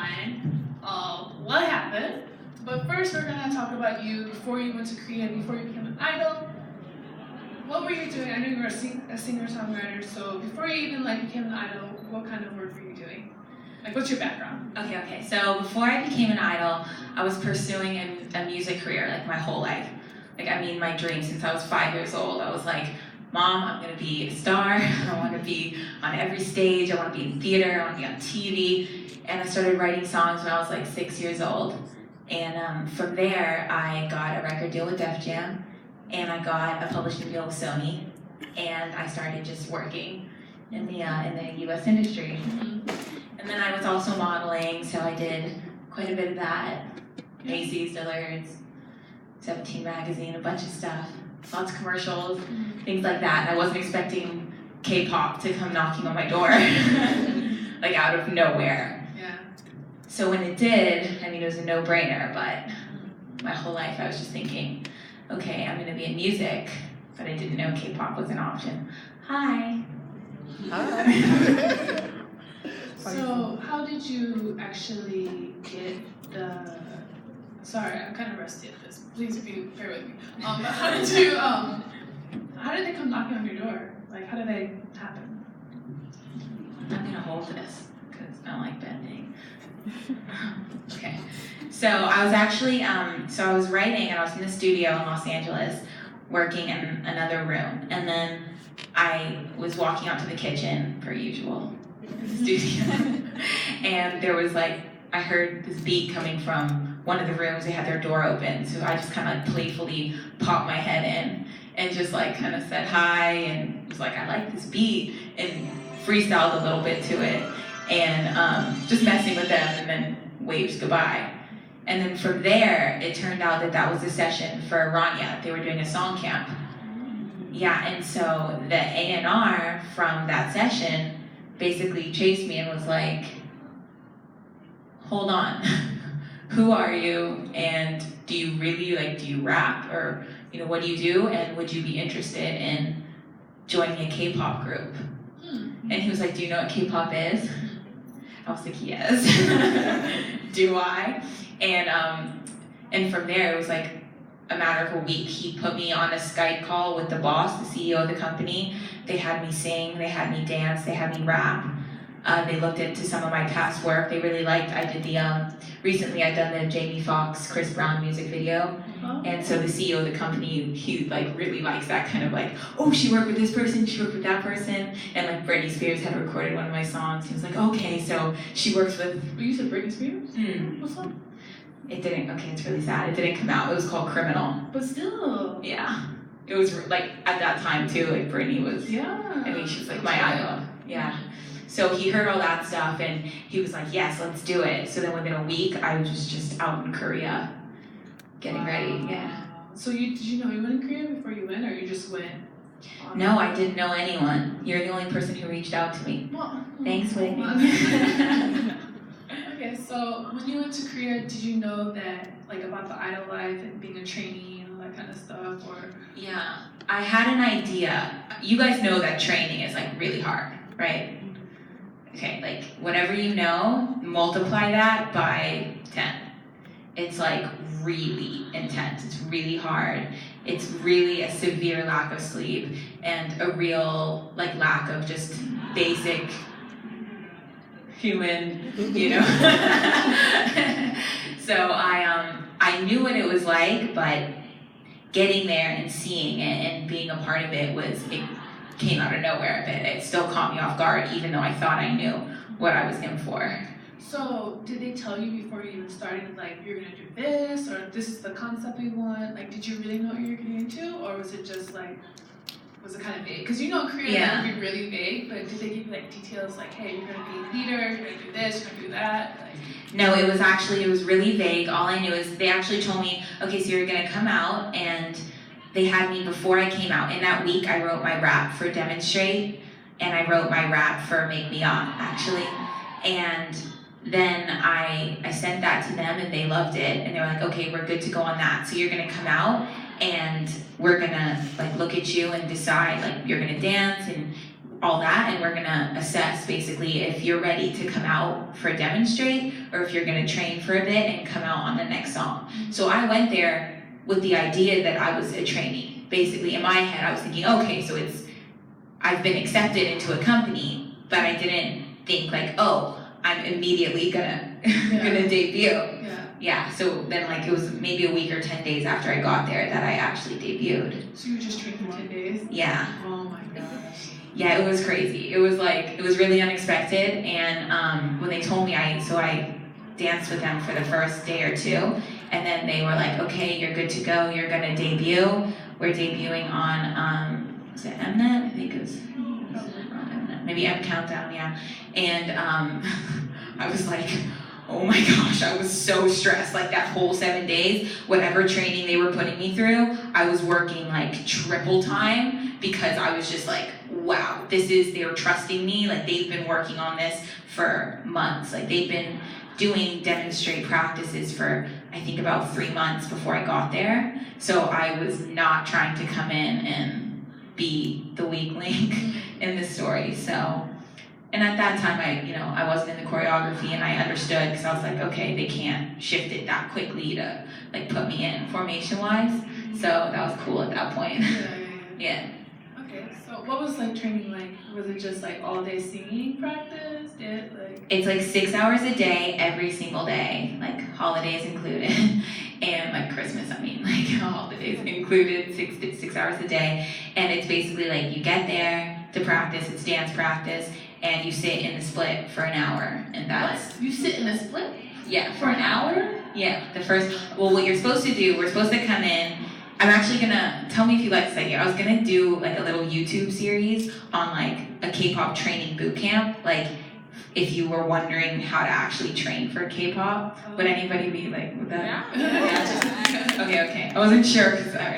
behind what happened. But first, we're gonna talk about you before you went to Korea, before you became an idol. What were you doing? I know you were a singer-songwriter, so before you even became an idol, what kind of work were you doing? What's your background? Okay. So before I became an idol, I was pursuing a music career my whole life. My dream since I was 5 years old. I was like, Mom, I'm gonna be a star. I want to be on every stage. I want to be in theater. I want to be on TV. And I started writing songs when I was 6 years old. And from there, I got a record deal with Def Jam, and I got a publishing deal with Sony, and I started just working in the U.S. industry. Mm-hmm. And then I was also modeling, so I did quite a bit of that. Macy's, Dillard's, 17 magazine, a bunch of stuff, lots of commercials, things like that. And I wasn't expecting K-pop to come knocking on my door, out of nowhere. Yeah. So when it did, it was a no-brainer, but my whole life I was just thinking, okay, I'm gonna be in music, but I didn't know K-pop was an option. Hi. Hi. So how did you actually get the, sorry, I'm kind of rusty at this, please bear with me. How did they come knocking on your door? How did they happen? I'm gonna hold this, because I don't like bending. Okay, so I was actually, I was writing and I was in the studio in Los Angeles, working in another room, and then I was walking out to the kitchen, per usual, in the studio, and there was I heard this beat coming from one of the rooms. They had their door open, so I just kind of playfully popped my head in and just kind of said hi and was I like this beat, and freestyled a little bit to it, and just messing with them, and then waved goodbye. And then from there, it turned out that was a session for Rania. They were doing a song camp. Yeah, and so the A&R from that session basically chased me and was like, hold on, who are you, and do you really, do you rap, or, what do you do, and would you be interested in joining a K-pop group? And he was like, do you know what K-pop is? I was like, yes. Do I? And from there, it was a matter of a week. He put me on a Skype call with the boss, the CEO of the company. They had me sing, they had me dance, they had me rap. They looked into some of my past work. They really liked, I did recently I've done the Jamie Foxx, Chris Brown music video. And so the CEO of the company, he really likes that kind of oh, she worked with this person, she worked with that person. And Britney Spears had recorded one of my songs. He was like, okay, so she works with... You said Britney Spears? What's up? It didn't, okay, it's really sad. It didn't come out. It was called Criminal. But still. Yeah. It was at that time too, Britney was... Yeah. She was my idol. Yeah. So he heard all that stuff and he was like, yes, let's do it. So then within a week, I was just out in Korea getting ready. Yeah. So did you know anyone in Korea before you went, or you just went? No, I didn't know anyone. You're the only person who reached out to me. Well, thanks, Whitney. Okay, so when you went to Korea, did you know that about the idol life and being a trainee and all that kind of stuff, or? Yeah, I had an idea. You guys know that training is really hard, right? Okay, whatever you know, multiply that by 10. It's really intense. It's really hard. It's really a severe lack of sleep and a real lack of just basic human, So I knew what it was like, but getting there and seeing it and being a part of it came out of nowhere. It still caught me off guard, even though I thought I knew what I was in for. So did they tell you before you even started, you're gonna do this, or this is the concept we want? Did you really know what you were getting into, or was it just was it kind of vague? Because in Korea, it can be really vague, but did they give you details hey, you're gonna be a leader, you're gonna do this, you're gonna do that? No, it was really vague. All I knew is they actually told me, okay, so you're gonna come out, and they had me before I came out. In that week, I wrote my rap for Demonstrate, and I wrote my rap for Make Me Up, actually. And then I sent that to them, and they loved it, and they were like, okay, we're good to go on that. So you're gonna come out, and we're gonna look at you and decide, you're gonna dance, and all that, and we're gonna assess basically if you're ready to come out for a demonstrate or if you're gonna train for a bit and come out on the next song. So I went there with the idea that I was a trainee. Basically, in my head, I was thinking, okay, so I've been accepted into a company, but I didn't think like, oh, I'm immediately gonna debut. Yeah, so then like it was maybe a week or 10 days after I got there that I actually debuted. So you were just training for 10 days? Yeah. Oh my gosh. Yeah, it was crazy. It was really unexpected, and when they told me, I danced with them for the first day or two, and then they were like, okay, you're good to go, you're gonna debut. We're debuting on, was it Mnet? I think it was Mnet. Maybe M Countdown, yeah. And I was like, oh my gosh, I was so stressed. Like that whole 7 days, whatever training they were putting me through, I was working like triple time because I was just like, wow, they were trusting me. Like they've been working on this for months. Like they've been doing demonstrate practices for, I think, about 3 months before I got there. So I was not trying to come in and be the weak link in the story. So, and at that time, I wasn't in the choreography, and I understood because I was like, okay, they can't shift it that quickly to like put me in formation-wise. So that was cool at that point. Yeah. Okay, so what was like training like? Was it just like all day singing practice? It's like 6 hours a day, every single day, like holidays included, and like Christmas, like holidays included, 6 hours a day. And it's basically like you get there to practice, it's dance practice, and you sit in the split for an hour, and that's... What? You sit in a split? Yeah, for an hour? Yeah, what you're supposed to do, we're supposed to come in. I'm actually gonna, tell me if you like this idea, I was gonna do like a little YouTube series on like a K-pop training boot camp, like if you were wondering how to actually train for K-pop. Would anybody be like, would that? Yeah. Okay. I wasn't sure, because I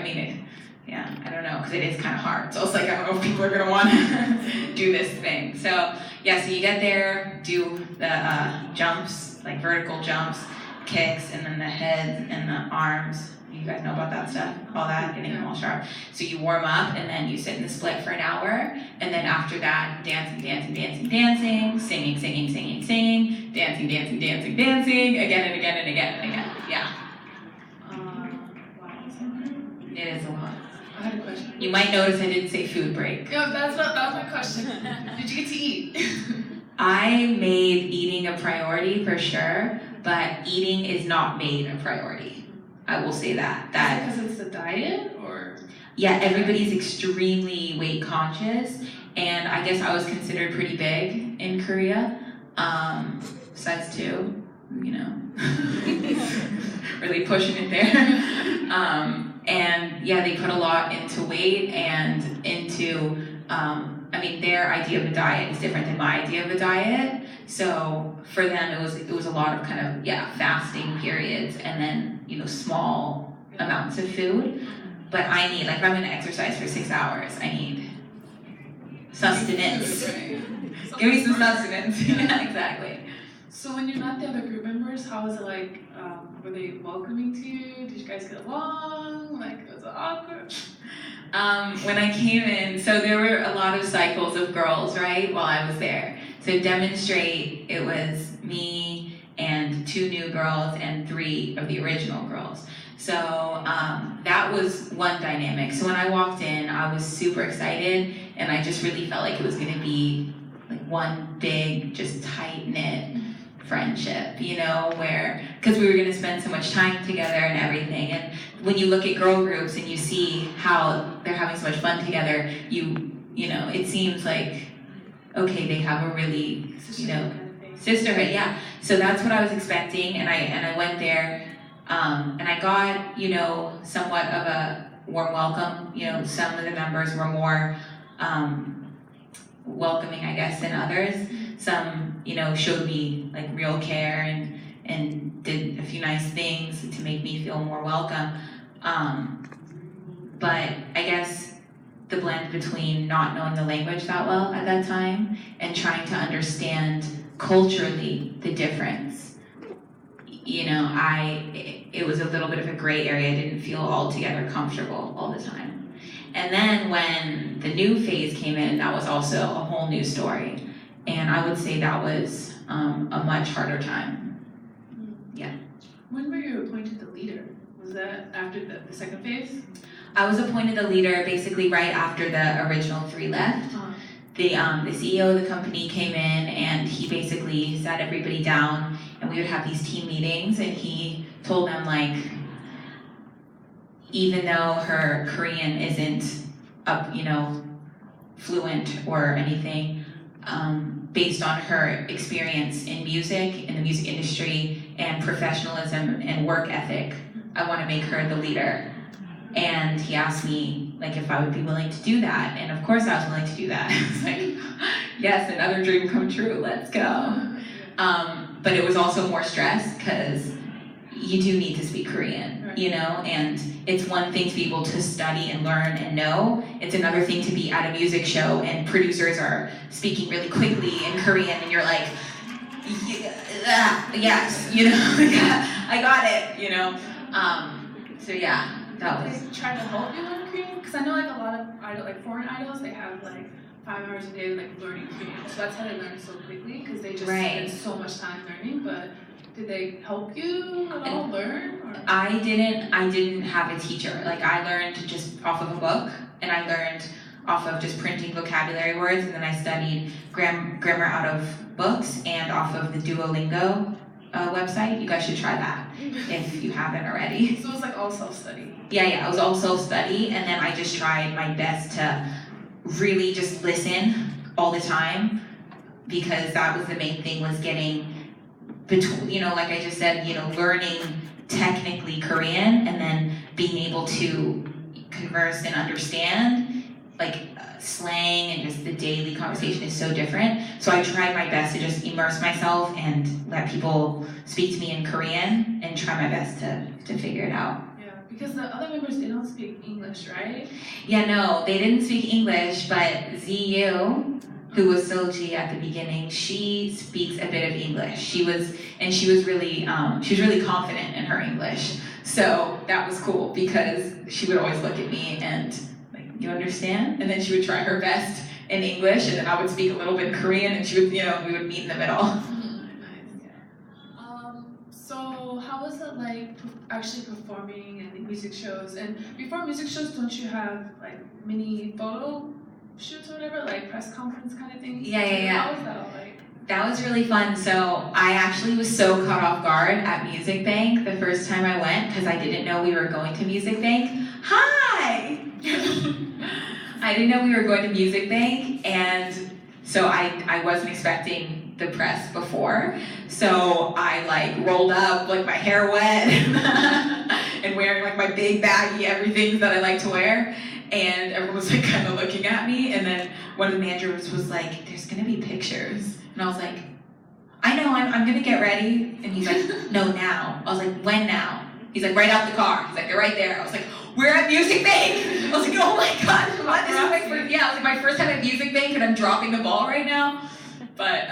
don't know, because it is kind of hard. So I was like, I don't know if people are gonna want to do this thing. So yeah, so you get there, do the jumps, like vertical jumps, kicks, and then the head and the arms. You guys know about that stuff, all that, getting them all sharp. So you warm up, and then you sit in the split for an hour, and then after that, dancing, singing, dancing, again and again and again and again. Yeah. Wow. It is a lot. I had a question. You might notice I didn't say food break. Yeah, that was my question. Did you get to eat? I made eating a priority for sure, but eating is not made a priority. I will say that. Is it because it's the diet, or? Yeah, everybody's extremely weight conscious, and I guess I was considered pretty big in Korea. Size 2, really pushing it there. And yeah, they put a lot into weight and into, their idea of a diet is different than my idea of a diet. So for them, it was a lot of kind of, fasting periods and then, small amounts of food. But I need, if I'm gonna exercise for 6 hours, I need sustenance. Give me some sustenance. Yeah, exactly. So when you met the other group members, how was it like? Were they welcoming to you? Did you guys get along? Was it awkward? When I came in, so there were a lot of cycles of girls, right, while I was there. So demonstrate, it was me and 2 new girls and 3 of the original girls. So that was one dynamic. So when I walked in, I was super excited, and I just really felt like it was gonna be like one big, just tight-knit friendship, because we were gonna spend so much time together and everything. And when you look at girl groups and you see how they're having so much fun together, it seems like, okay, they have a really, sisterhood, yeah. So that's what I was expecting, and I went there, and I got, somewhat of a warm welcome. Some of the members were more welcoming, I guess, than others. Some, showed me like real care and did a few nice things to make me feel more welcome. But I guess the blend between not knowing the language that well at that time and trying to understand culturally the difference. It was a little bit of a gray area. I didn't feel altogether comfortable all the time. And then when the new phase came in, that was also a whole new story. And I would say that was a much harder time. Yeah. When were you appointed the leader? Was that after the second phase? I was appointed the leader basically right after the original 3 left. The CEO of the company came in and he basically sat everybody down and we would have these team meetings and he told them like, even though her Korean isn't up, fluent or anything, based on her experience in music, in the music industry, and professionalism and work ethic, I want to make her the leader. And he asked me like if I would be willing to do that, and of course I was willing to do that. I was like, yes, another dream come true, let's go. But it was also more stress because you do need to speak Korean, and it's one thing to be able to study and learn and know. It's another thing to be at a music show and producers are speaking really quickly in Korean and you're like, yes, I got it, so yeah, that was. Did they try to help you learn Korean? Because I know like a lot of foreign idols, they have like 5 hours a day like learning Korean, so that's how they learn so quickly because they just spend so much time learning. But did they help you at all learn? Or? I didn't have a teacher. Like I learned just off of a book, and I learned off of just printing vocabulary words, and then I studied grammar out of books and off of the Duolingo website. You guys should try that if you haven't already. So it was like all self-study? Yeah, it was all self-study, and then I just tried my best to really just listen all the time because that was the main thing, was getting between, like I just said, learning technically Korean and then being able to converse and understand, like slang and just the daily conversation is so different. So I tried my best to just immerse myself and let people speak to me in Korean and try my best to figure it out. Yeah, because the other members, they don't speak English, right? Yeah, no, they didn't speak English, but ZU, who was Soji at the beginning, she speaks a bit of English. She was really confident in her English. So that was cool because she would always look at me and like, you understand? And then she would try her best in English, and then I would speak a little bit Korean, and she would, we would meet in the middle. So how was it like actually performing in music shows? And before music shows, don't you have like mini photo shoots or whatever, like press conference kind of thing? Yeah. How was that all like? That was really fun. So I actually was so caught off guard at Music Bank the first time I went because I didn't know we were going to Music Bank. Hi! I didn't know we were going to Music Bank, and so I wasn't expecting the press before. So I like rolled up, like my hair wet and wearing like my big baggy everything that I like to wear. And everyone was like kind of looking at me, and then one of the managers was like, there's gonna be pictures. And I was like, I know, I'm gonna get ready. And he's like, no, now. I was like, when now? He's like, right out the car. He's like, they're right there. I was like, we're at Music Bank. I was like, oh my God, what? This is my first, it was like my first time at Music Bank, and I'm dropping the ball right now. But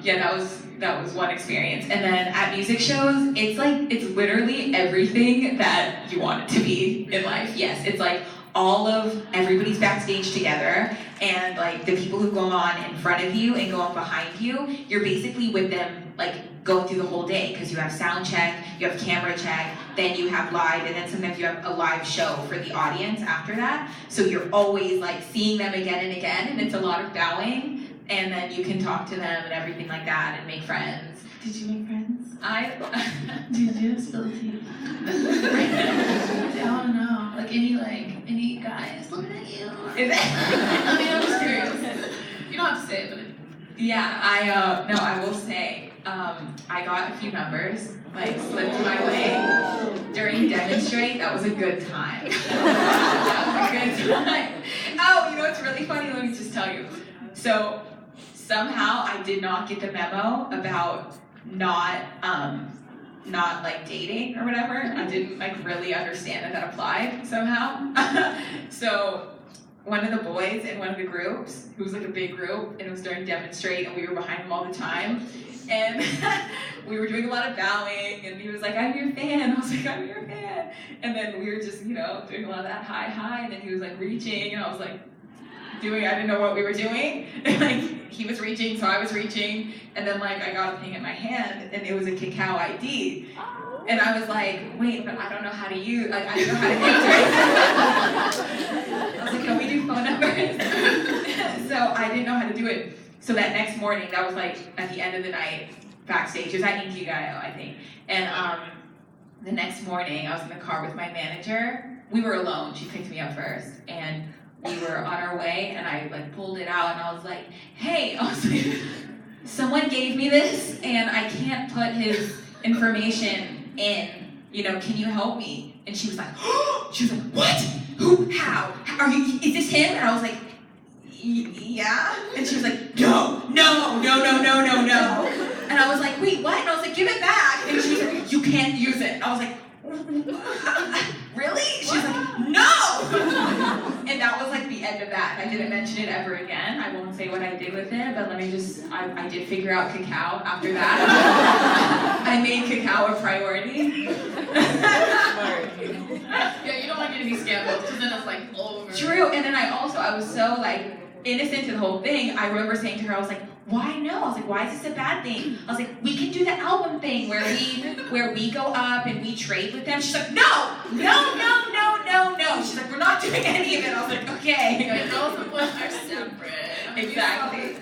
yeah, that was one experience. And then at music shows, it's literally everything that you want it to be in life. Yes, it's like everybody's backstage together, and like the people who go on in front of you and go on behind you, you're basically with them like going through the whole day because you have sound check, you have camera check, then you have live, and then sometimes you have a live show for the audience after that. So you're always like seeing them again and again, and it's a lot of bowing, and then you can talk to them and everything like that and make friends. Did you make friends? Did you spill the tea? I don't know. Like any guys looking at you? I mean, I'm just curious. You don't have to say it, but. Yeah, I will say, I got a few numbers, like slipped my way during Demonstrate. That was a good time. That was a good time. Oh, what's really funny? Let me just tell you. So somehow I did not get the memo about not like dating or whatever. I didn't like really understand that applied somehow. So one of the boys in one of the groups, who was like a big group, and it was during Demonstrate, and we were behind him all the time, and we were doing a lot of bowing, and he was like, I'm your fan. I was like, I'm your fan. And then we were just, you know, doing a lot of that hi, and then he was like reaching, and I was like I didn't know what we were doing. And like he was reaching, so I was reaching, and then like I got a thing in my hand, and it was a cacao ID. And I was like, wait, but I don't know how to use, like I don't know how to enter it. I was like, can we do phone numbers? So I didn't know how to do it. So that next morning, that was like at the end of the night, backstage. It was at Inkigayo, I think. And the next morning, I was in the car with my manager. We were alone. She picked me up first, and we were on our way. And I like pulled it out, and I was like, "Hey," I was like, "Someone gave me this, and I can't put his information in. You know, can you help me?" And she was like, "What? Who? How? Are you? Is this him?" And I was like, "Yeah." And she was like, no. And I was like, wait, what? And I was like, give it back. And she was like, you can't use it. And I was like, really? She was like, no. And that was like the end of that. I didn't mention it ever again. I won't say what I did with it, but let me just, I did figure out cacao after that. I made cacao a priority. Yeah, you don't want to get any scandals, because then it's like over. True, and then I was so like innocent to the whole thing. I remember saying to her, I was like, why no? I was like, why is this a bad thing? I was like, we can do the album thing where we go up and we trade with them. She's like, no. She's like, we're not doing any of it. I was like, okay. Yeah, girls and boys are separate. Exactly.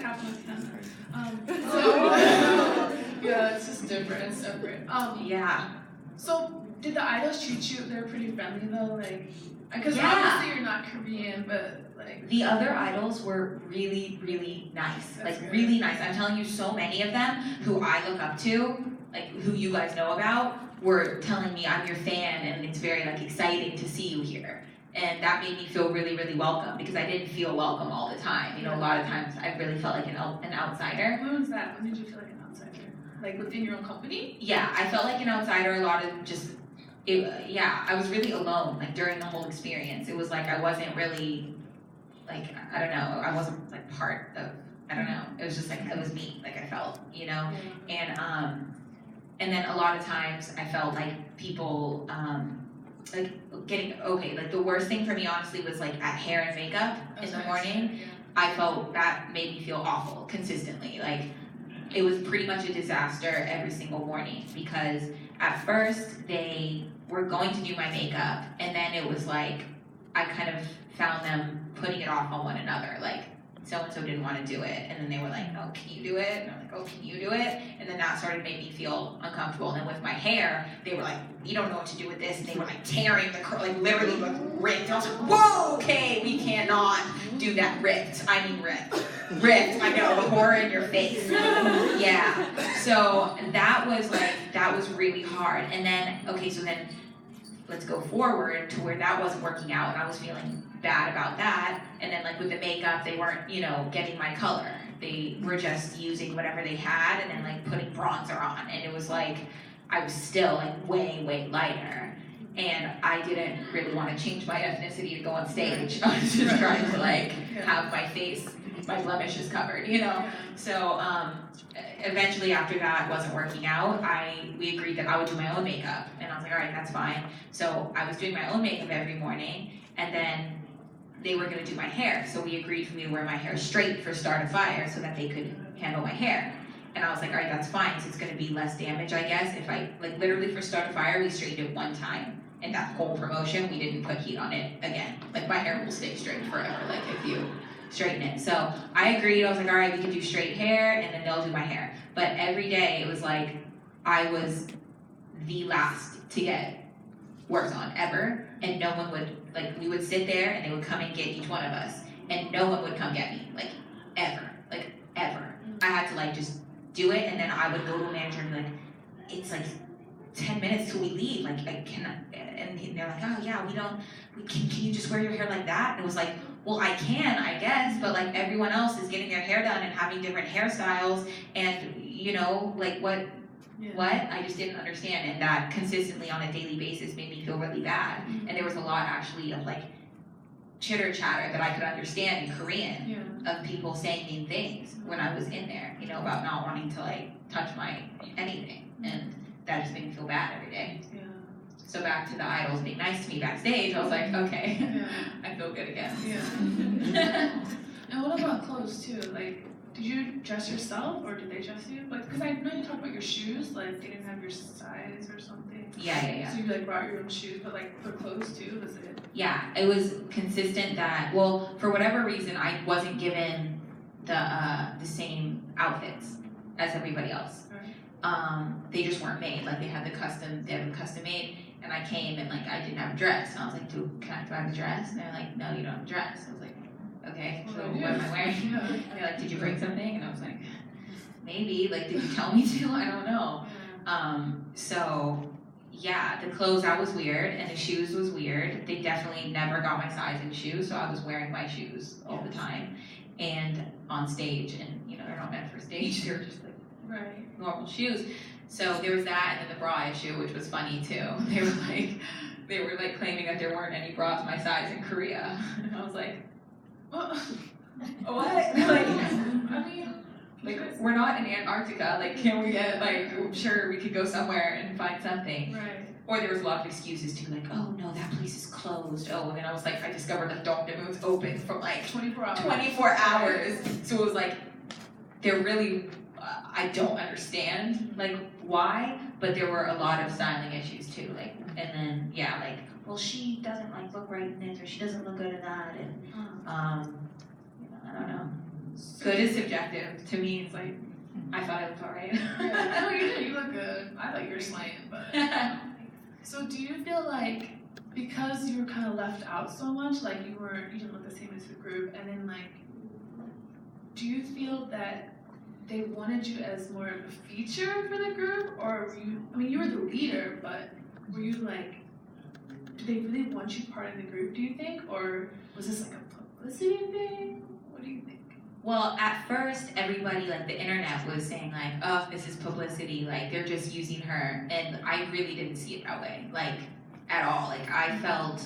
Yeah, it's just different and separate. Yeah. So did the idols treat you? They're pretty friendly though, like, because Yeah. obviously you're not Korean, but like the other idols were really, really nice. That's like good. really nice. I'm telling you, so many of them who I look up to, like who you guys know about, were telling me I'm your fan and it's very like exciting to see you here. And that made me feel really, really welcome because I didn't feel welcome all the time. You know, a lot of times I really felt like an outsider. when was that? When did you feel like an outsider? Like within your own company? Yeah, I felt like an outsider a lot of just, I was really alone, like during the whole experience. It was like I wasn't really, like, I don't know, I wasn't like part of, I don't know. It was just like, it was me, like I felt, you know? And then a lot of times I felt like people, like like the worst thing for me honestly was like at hair and makeup in the morning. Yeah. I felt that made me feel awful consistently. Like it was pretty much a disaster every single morning because at first they were going to do my makeup and then it was like I kind of found them putting it off on one another. Like so-and-so didn't want to do it and then they were like, oh, can you do it? And I'm like, oh, can you do it? And then that started to make me feel uncomfortable. And then with my hair, they were like, you don't know what to do with this. And they were like tearing the curl, like literally like ripped. And I was like, whoa, okay, we cannot do that ripped. I mean ripped. Ripped, I know, the horror in your face. Yeah, so that was really hard. And then, okay, so then let's go forward to where that wasn't working out and I was feeling bad about that. And then like with the makeup, they weren't, you know, getting my color. They were just using whatever they had and then like putting bronzer on. And it was like, I was still like way, way lighter. And I didn't really want to change my ethnicity to go on stage. I was just trying to like have my face, my blemishes covered, you know? So eventually after that wasn't working out, we agreed that I would do my own makeup. And I was like, all right, that's fine. So I was doing my own makeup every morning and then they were gonna do my hair. So we agreed for me to wear my hair straight for Start a Fire so that they could handle my hair. And I was like, all right, that's fine. So it's gonna be less damage, I guess. If I, like literally for Start a Fire, we straightened it one time. And that whole promotion, we didn't put heat on it again. Like my hair will stay straight forever, like if you straighten it. So I agreed, I was like, all right, we can do straight hair and then they'll do my hair. But every day it was like, I was the last to get worked on ever. And no one would, like we would sit there and they would come and get each one of us. And no one would come get me, like ever. I had to like just do it and then I would go to a manager and be like, it's like 10 minutes till we leave, like I cannot, and they're like, oh yeah, can you just wear your hair like that? And it was like, well, I can, I guess, but like everyone else is getting their hair done and having different hairstyles and you know, like what, I just didn't understand. And that consistently on a daily basis made me feel really bad. And there was a lot actually of like chitter chatter that I could understand in Korean of people saying mean things when I was in there, you know, about not wanting to like touch my anything. And that just made me feel bad every day. Yeah. So back to the idols being nice to me backstage, I was like, okay, Yeah. I feel good again. Yeah. And what about clothes too? Like, did you dress yourself or did they dress you? Like, because I know you talked about your shoes, like they didn't have your size or something. Yeah. So you like brought your own shoes, but like for clothes too, was it? Yeah, it was consistent that, well, for whatever reason, I wasn't given the same outfits as everybody else. Right. They just weren't made. Like they had custom made, and I came and like I didn't have a dress. And I was like, do I have a dress? And they're like, no, you don't have a dress. I was like, okay, so what am I wearing? They're like, did you bring something? And I was like, maybe. Like, did you tell me to? I don't know. So yeah, the clothes out was weird, and the shoes was weird. They definitely never got my size in shoes, so I was wearing my shoes all the time, and on stage, and you know they're not meant for stage. They're just like normal shoes. So there was that, and then the bra issue, which was funny too. They were like claiming that there weren't any bras my size in Korea, and I was like, what? Like, I mean. Like, we're not in Antarctica, like, can we get, like, sure, we could go somewhere and find something. Right. Or there was a lot of excuses too, like, oh no, that place is closed. Oh, and then I was like, I discovered that Dongdaemun was open for like 24 hours. So it was like, they're really, I don't understand, like, why, but there were a lot of styling issues too, like, and then, yeah, like, well, she doesn't, like, look right in this, or she doesn't look good in that, and, you know, I don't know. Good is subjective. To me, it's like, I thought I looked alright. Yeah. No, you look good. I thought you were slaying, but. So do you feel like, because you were kind of left out so much, like you didn't look the same as the group, and then like, do you feel that they wanted you as more of a feature for the group, or were you, I mean, you were the leader, but were you like, do they really want you part of the group, do you think, or was this like a publicity thing? What do you think? Well, at first, everybody, like the internet was saying like, oh, this is publicity, like they're just using her. And I really didn't see it that way, like at all. Like I felt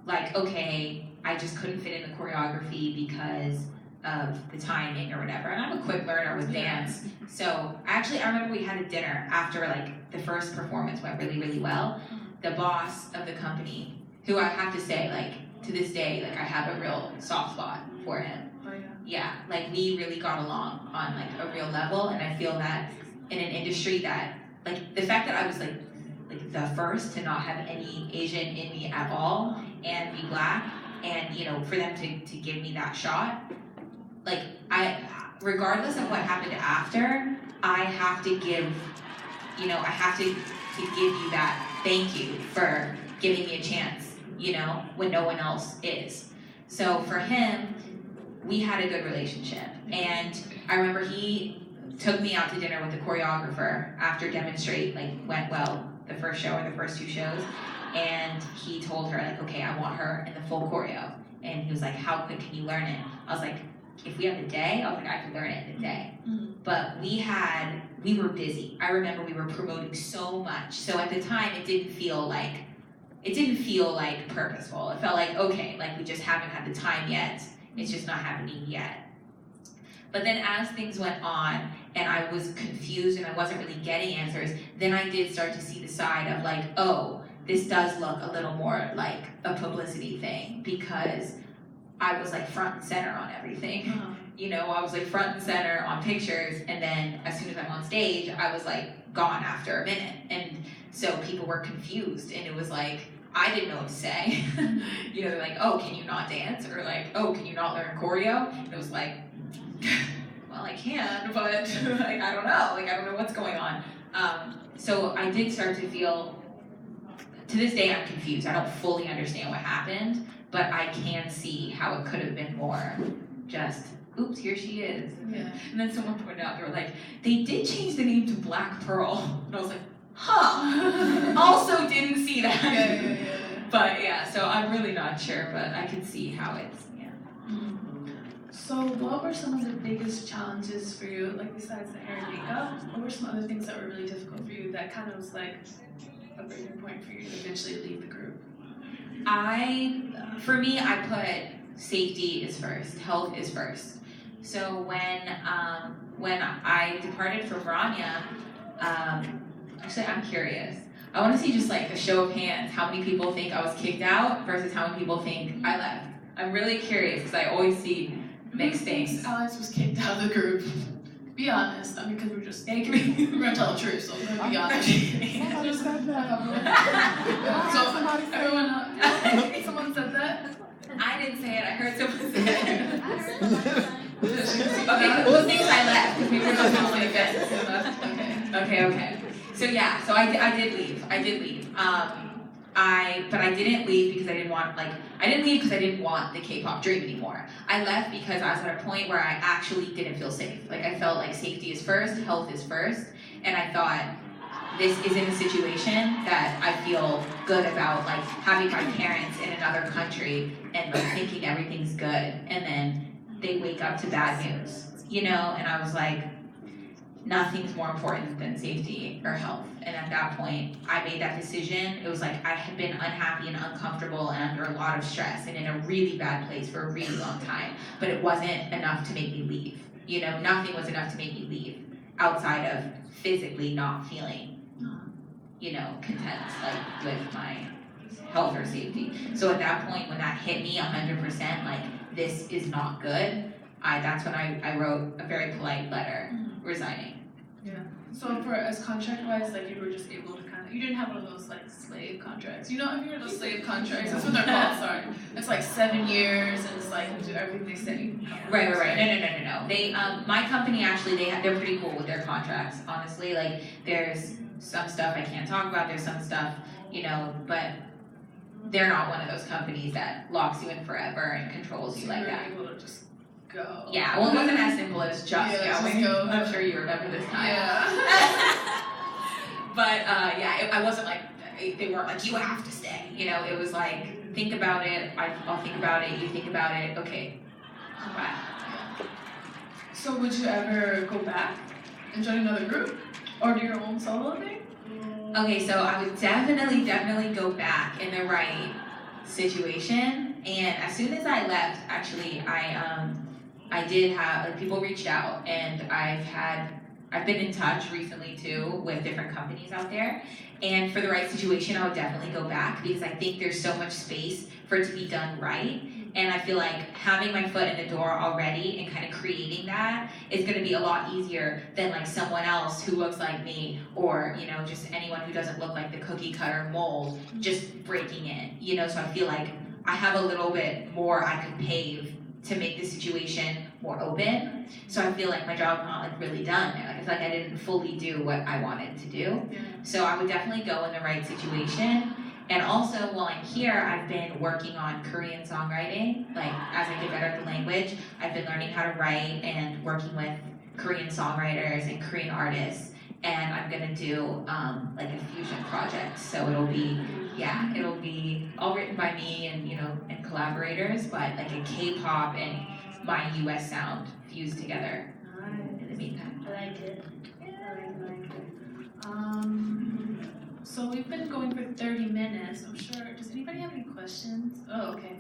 like, okay, I just couldn't fit in the choreography because of the timing or whatever. And I'm a quick learner with dance. So actually, I remember we had a dinner after like the first performance went really, really well. The boss of the company, who I have to say, like to this day, like I have a real soft spot for him. Yeah, like we really got along on like a real level, and I feel that in an industry that, like the fact that I was like the first to not have any Asian in me at all and be black, and you know, for them to give me that shot, like regardless of what happened after, I have to give, you know, I have to give you that thank you for giving me a chance, you know, when no one else is. So for him, we had a good relationship, and I remember he took me out to dinner with the choreographer after Demonstrate like went well, the first show or the first two shows, and he told her like, okay, I want her in the full choreo, and he was like, how quick can you learn it? I was like, if we have a day, I was like, I could learn it in a day. But we were busy. I remember we were promoting so much, so at the time it didn't feel like purposeful. It felt like, okay, like we just haven't had the time yet. It's just not happening yet. But then as things went on and I was confused and I wasn't really getting answers, then I did start to see the side of like, oh, this does look a little more like a publicity thing, because I was like front and center on everything. You know, I was like front and center on pictures, and then as soon as I'm on stage, I was like gone after a minute. And so people were confused, and it was like, I didn't know what to say. You know, they're like, oh, can you not dance? Or like, oh, can you not learn choreo? And it was like, well, I can, but like, I don't know. Like, I don't know what's going on. So I did start to feel, to this day, I'm confused. I don't fully understand what happened, but I can see how it could have been more just, oops, here she is. Yeah. And then someone pointed out, they were like, they did change the name to Black Pearl. And I was like, huh, also didn't see that. Yeah. But yeah, so I'm really not sure, but I can see how it's, yeah. So what were some of the biggest challenges for you, like besides the hair and makeup, what were some other things that were really difficult for you that kind of was like a breaking point for you to eventually leave the group? For me, I put safety is first, health is first. So when I departed from Rania, actually, I'm curious. I want to see just like a show of hands, how many people think I was kicked out versus how many people think I left. I'm really curious because I always see mixed things. Alex was kicked out of the group. Be honest. I mean, because we're just we're gonna tell the truth, so we're gonna be honest. Somebody said that. So everyone else, someone said that. I didn't say it. I heard someone say it. I heard it last time. Okay, who thinks I left? Because we were just going like this. Okay. So yeah, so I did leave. But I didn't leave because I didn't want I didn't want the K-pop dream anymore. I left because I was at a point where I actually didn't feel safe. Like I felt like safety is first, health is first, and I thought this isn't a situation that I feel good about, like having my parents in another country and like thinking everything's good, and then they wake up to bad news, you know? And I was like, nothing's more important than safety or health. And at that point, I made that decision. It was like I had been unhappy and uncomfortable and under a lot of stress and in a really bad place for a really long time. But it wasn't enough to make me leave. You know, nothing was enough to make me leave outside of physically not feeling, you know, content, like with my health or safety. So at that point, when that hit me 100%, like this is not good, that's when I wrote a very polite letter resigning. Yeah. So for as contract wise, like you were just able to you didn't have one of those like slave contracts. You know, have you heard of those slave contracts? That's what they're called, sorry. It's like 7 years and it's like you do everything they say. Right. No. They my company actually they're pretty cool with their contracts, honestly. Like there's some stuff I can't talk about, there's some stuff, you know, but they're not one of those companies that locks you in forever and controls you like that. Able to just go. Yeah, well, it wasn't as simple as just going. Just go. I'm sure you remember this time. Yeah. But I wasn't like, they weren't like, you have to stay. You know, it was like, think about it, I'll think about it, you think about it, okay, bye. So would you ever go back and join another group? Or do your own solo thing? Okay, so I would definitely go back in the right situation. And as soon as I left, actually, I did have, like, people reached out, and I've been in touch recently too with different companies out there. And for the right situation, I would definitely go back because I think there's so much space for it to be done right. And I feel like having my foot in the door already and kind of creating that is going to be a lot easier than like someone else who looks like me, or, you know, just anyone who doesn't look like the cookie cutter mold just breaking in, you know. So I feel like I have a little bit more I could pave to make the situation more open. So I feel like my job's not like really done. Like I feel like I didn't fully do what I wanted to do. Yeah. So I would definitely go in the right situation. And also while I'm here, I've been working on Korean songwriting. Like as I get better at the language, I've been learning how to write and working with Korean songwriters and Korean artists. And I'm gonna do like a fusion project. So it'll be all written by me and, you know, and collaborators, but like a K-pop and my US sound fused together in the meantime. I like it. I like it. So we've been going for 30 minutes. I'm sure. Does anybody have any questions? Oh, okay.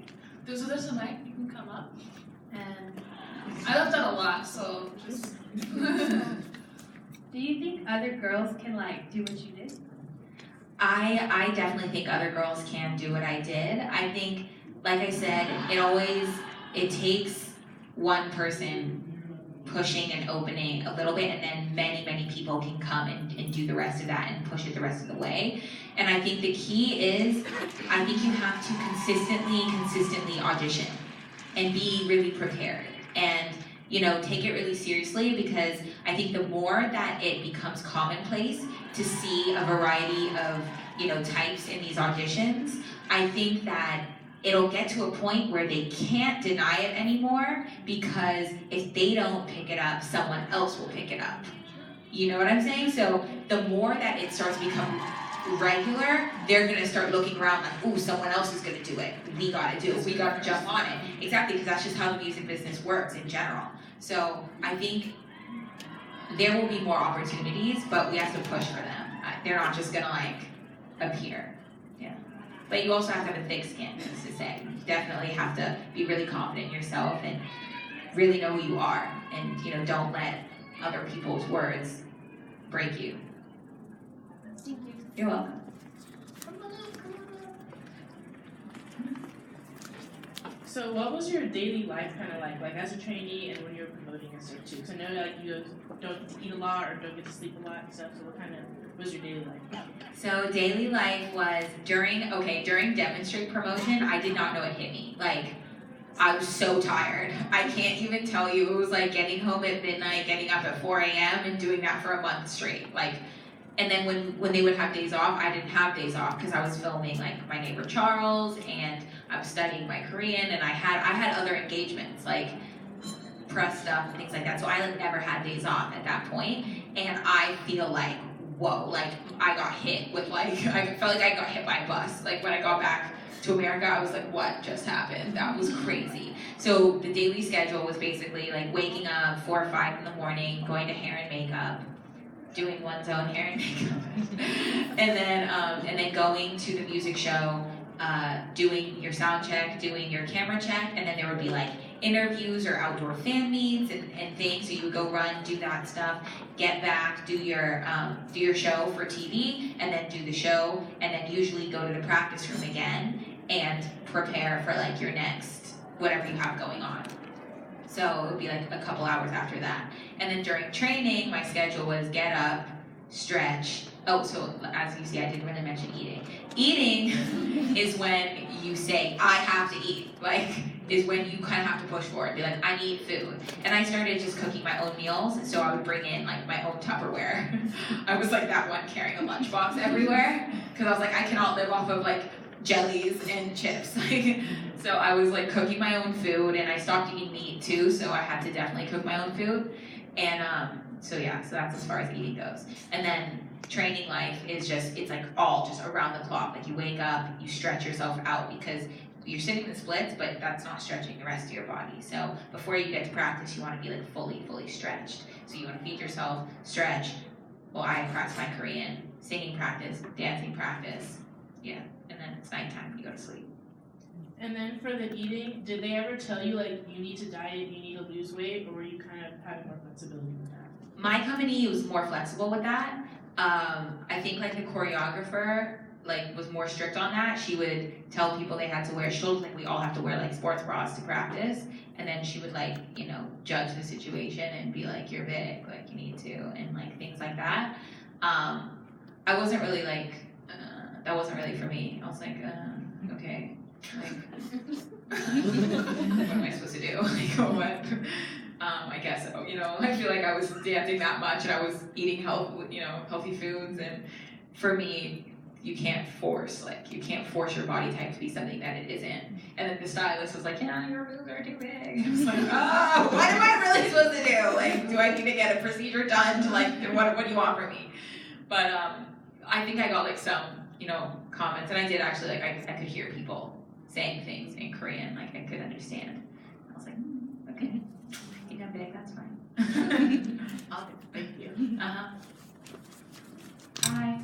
There's a mic. You can come up. And I left out a lot, so just. Do you think other girls can like do what you did? I definitely think other girls can do what I did. I think, like I said, it takes one person pushing and opening a little bit, and then many people can come and do the rest of that and push it the rest of the way. And I think the key is, I think you have to consistently audition and be really prepared. And, you know, take it really seriously, because I think the more that it becomes commonplace to see a variety of, you know, types in these auditions, I think that it'll get to a point where they can't deny it anymore, because if they don't pick it up, someone else will pick it up. You know what I'm saying? So the more that it starts to become regular, they're gonna start looking around like, ooh, someone else is gonna do it. We gotta do it. We gotta jump on it. Exactly, because that's just how the music business works in general. So I think there will be more opportunities, but we have to push for them. They're not just gonna like appear. Yeah. But you also have to have a thick skin, as to say. You definitely have to be really confident in yourself and really know who you are, and, you know, don't let other people's words break you. Thank you. You're welcome. So what was your daily life kind of like as a trainee and when you were promoting and stuff too? Because I know like you don't get to eat a lot or don't get to sleep a lot and stuff. So what kind of was your daily life? So daily life was during demonstrate promotion, I did not know it hit me. Like, I was so tired. I can't even tell you. It was like getting home at midnight, getting up at 4 a.m. and doing that for a month straight. Like, and then when they would have days off, I didn't have days off because I was filming like My Neighbor Charles and I was studying my Korean and I had other engagements like press stuff and things like that. So I like never had days off at that point. And I feel like, whoa, like I got hit with like, I felt like I got hit by a bus. Like when I got back to America, I was like, what just happened? That was crazy. So the daily schedule was basically like waking up 4 or 5 in the morning, going to hair and makeup, doing one's own hair and makeup, and then going to the music show, doing your sound check, doing your camera check, and then there would be like interviews or outdoor fan meets and things. So you would go run, do that stuff, get back, do your show for TV, and then do the show, and then usually go to the practice room again and prepare for like your next whatever you have going on. So it would be like a couple hours after that. And then during training, my schedule was get up, stretch. Oh, so as you see, I didn't really mention eating. Eating is when you say, I have to eat. Like, is when you kind of have to push for it. Be like, I need food. And I started just cooking my own meals. So I would bring in like my own Tupperware. I was like that one carrying a lunchbox everywhere. Because I was like, I cannot live off of like jellies and chips. So I was like cooking my own food and I stopped eating meat too. So I had to definitely cook my own food. And so that's as far as eating goes. And then training life is just, it's like all just around the clock. Like you wake up, you stretch yourself out because you're sitting in splits, but that's not stretching the rest of your body. So before you get to practice, you want to be like fully stretched. So you want to feed yourself, stretch. Well, I practice my Korean, singing practice, dancing practice. Yeah, and then it's nighttime when you go to sleep. And then for the eating, did they ever tell you like you need to diet, you need to lose weight, or were you kind of having more flexibility with that? My company was more flexible with that. I think like the choreographer like was more strict on that. She would tell people they had to wear shoulders, like we all have to wear like sports bras to practice, and then she would like judge the situation and be like, you're big, like you need to, and like things like that. I wasn't really like that wasn't really for me. I was like, okay, like what am I supposed to do? Like what? I guess I feel like I was dancing that much and I was eating healthy foods, and for me, you can't force your body type to be something that it isn't. And then the stylist was like, yeah, your boobs are too big. I was like, oh, what am I really supposed to do? Like, do I need to get a procedure done to like, what do you want from me? But I think I got like some, comments, and I did actually, like, I could hear people saying things in Korean, like I could understand. I was like, okay, I think I'm big, that's fine. Thank you. Hi. Hi.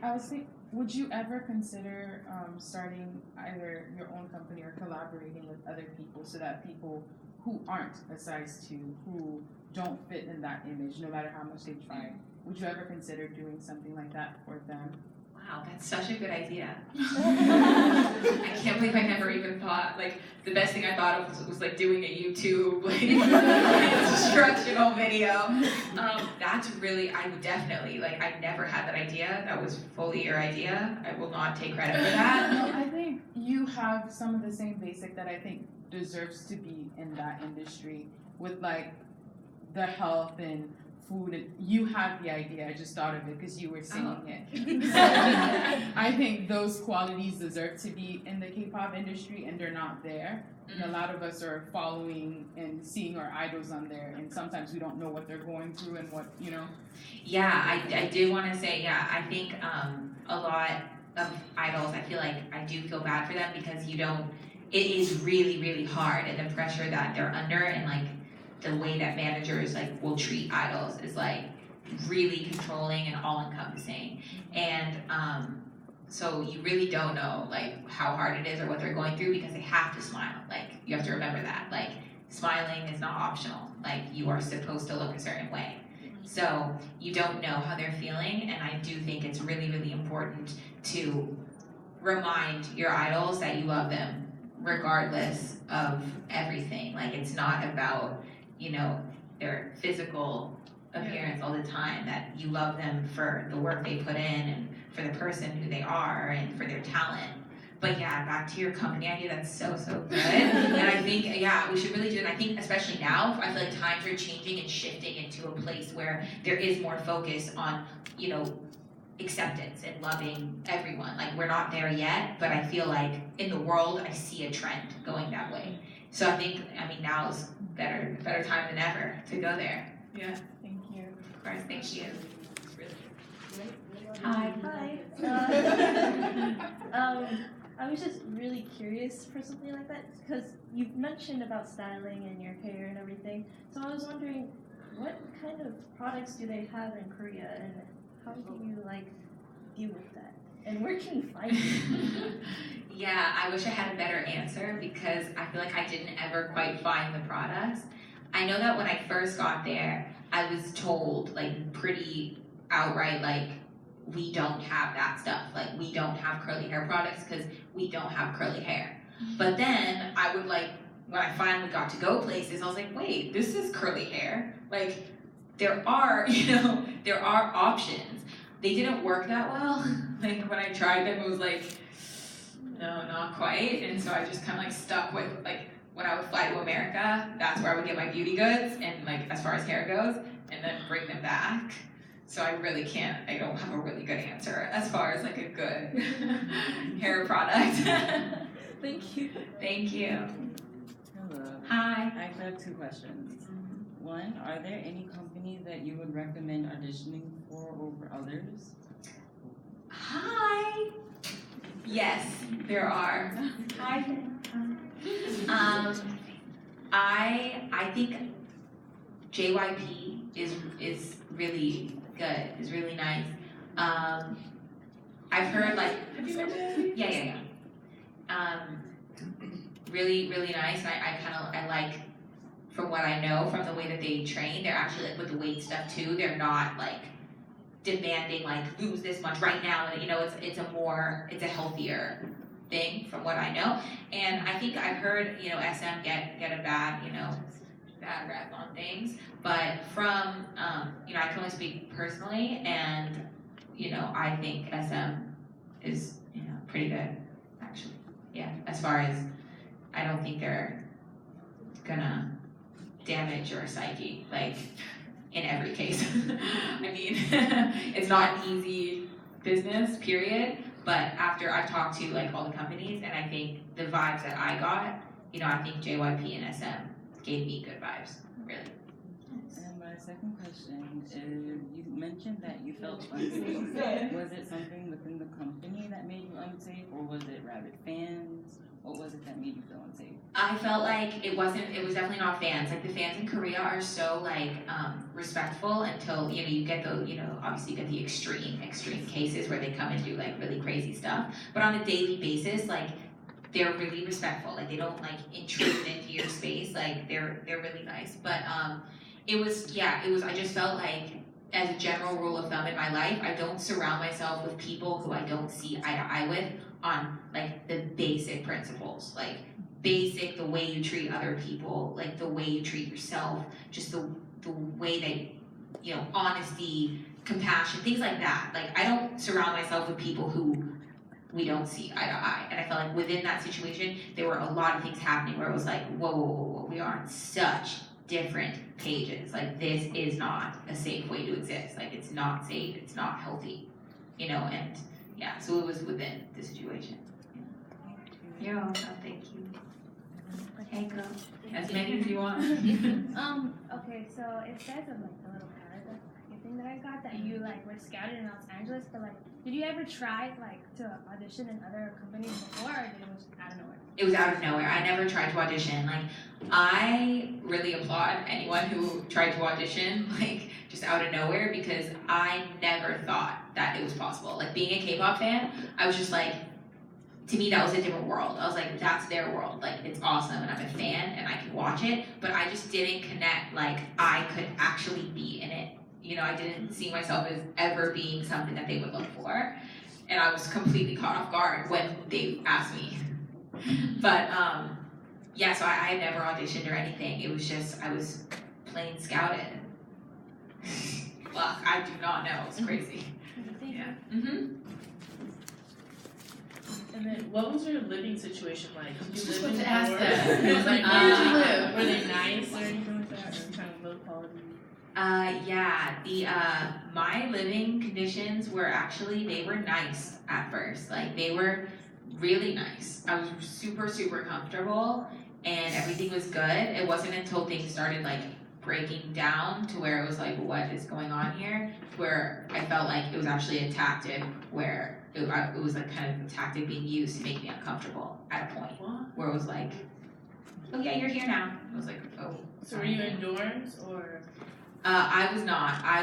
I was thinking, would you ever consider starting either your own company or collaborating with other people so that people who aren't a size 2, who don't fit in that image, no matter how much they try, would you ever consider doing something like that for them? Wow, that's such a good idea. I can't believe I never even thought, like, the best thing I thought of was like doing a YouTube, like, instructional video. That's really, I would definitely, like, I never had that idea. That was fully your idea. I will not take credit for that. No, I think you have some of the same basic that I think deserves to be in that industry with, like, the health and food, and you have the idea. I just thought of it because you were singing it. So, I think those qualities deserve to be in the K-pop industry, and they're not there. And a lot of us are following and seeing our idols on there, and sometimes we don't know what they're going through and what, Yeah, I did want to say, I think a lot of idols, I feel like I do feel bad for them because it is really, really hard, and the pressure that they're under, and like the way that managers like will treat idols is like really controlling and all-encompassing, and so you really don't know like how hard it is or what they're going through because they have to smile. Like you have to remember that, like smiling is not optional. Like you are supposed to look a certain way. So you don't know how they're feeling, and I do think it's really, really important to remind your idols that you love them regardless of everything. Like, it's not about, you know, their physical appearance all the time, that you love them for the work they put in and for the person who they are and for their talent. But yeah, back to your company idea, that's so good. And I think, yeah, we should really do it. And I think especially now, I feel like times are changing and shifting into a place where there is more focus on, you know, acceptance and loving everyone. Like, we're not there yet, but I feel like in the world, I see a trend going that way. So I think, I mean, now is better time than ever to go there. Yeah. Thank you. Of course, thank you. Hi. I was just really curious for something like that because you've mentioned about styling and your hair and everything. So I was wondering, what kind of products do they have in Korea, and how do you like deal with that? And where can you find it? Yeah, I wish I had a better answer because I feel like I didn't ever quite find the products. I know that when I first got there, I was told like pretty outright, like, we don't have that stuff. Like, we don't have curly hair products because we don't have curly hair. But then I would like, when I finally got to go places, I was like, wait, this is curly hair. Like, there are, you know, there are options. They didn't work that well. Like, when I tried them, it was like, no, not quite. And so I just kind of like stuck with, like, when I would fly to America, that's where I would get my beauty goods and like as far as hair goes, and then bring them back. So I really can't, I don't have a really good answer as far as like a good hair product. Thank you. Thank you. Hello. Hi. I have 2 questions. One, are there any companies that you would recommend auditioning for over others? Hi. Yes, there are. Hi. I think JYP is really good. Is really nice. I've heard like Have you been to yeah. Really nice. And I like, from what I know from the way that they train, they're actually like with the weight stuff too. They're not like demanding like lose this much right now. And you know, it's a healthier thing from what I know. And I think I've heard, you know, SM get a bad rep on things. But from you know, I can only speak personally, and you know, I think SM is, you know, pretty good actually. Yeah, as far as I don't think they're gonna damage your psyche, like in every case. I mean, it's not an easy business, period. But after I've talked to like all the companies, and I think the vibes that I got, you know, I think JYP and SM gave me good vibes, really. And my second question is, you mentioned that you felt unsafe. Was it something within the company that made you unsafe, or was it rabid fans? What was it that made you feel unsafe? I felt like it was definitely not fans. Like, the fans in Korea are so like respectful until, you know, you get the, you know, obviously you get the extreme cases where they come and do like really crazy stuff. But on a daily basis, like, they're really respectful. Like, they don't like intrude into your space. Like, they're really nice. But it was, I just felt like, as a general rule of thumb in my life, I don't surround myself with people who I don't see eye to eye with on like the basic principles, like basic, the way you treat other people, like the way you treat yourself, just the way that, you know, honesty, compassion, things like that. Like, I don't surround myself with people who we don't see eye to eye. And I felt like within that situation, there were a lot of things happening where it was like, whoa, we are on such different pages. Like, this is not a safe way to exist. Like, it's not safe, it's not healthy, you know, and yeah, so it was within the situation. Yeah. You're welcome, thank you. Hey girl, as many as you want. Okay, so it says in like the little paragraph thing that I got that you like were scouted in Los Angeles, but like, did you ever try like to audition in other companies before, or did it was out of nowhere? It was out of nowhere. I never tried to audition. Like, I really applaud anyone who tried to audition, like, just out of nowhere, because I never thought that it was possible. Like, being a K-pop fan, I was just like, to me, that was a different world. I was like, that's their world. Like, it's awesome, and I'm a fan, and I can watch it, but I just didn't connect, like, I could actually be in it. You know, I didn't see myself as ever being something that they would look for. and I was completely caught off guard when they asked me. But yeah, so I had never auditioned or anything. It was just, I was plain scouted. Well, I do not know, it's crazy. Yeah. And then, what was your living situation like? Did you Just live want in to ask dorms? that. It was like, Where where did you live? Were they nice or anything like that, or kind of low quality? Yeah, my living conditions were actually, they were nice at first. Like, they were really nice. I was super, super comfortable and everything was good. It wasn't until things started like breaking down to where it was like, what is going on here? Where I felt like it was actually a tactic where it was like kind of a tactic being used to make me uncomfortable at a point where it was like, oh yeah, you're here now. I was like, oh. So were you in dorms or? I was not. I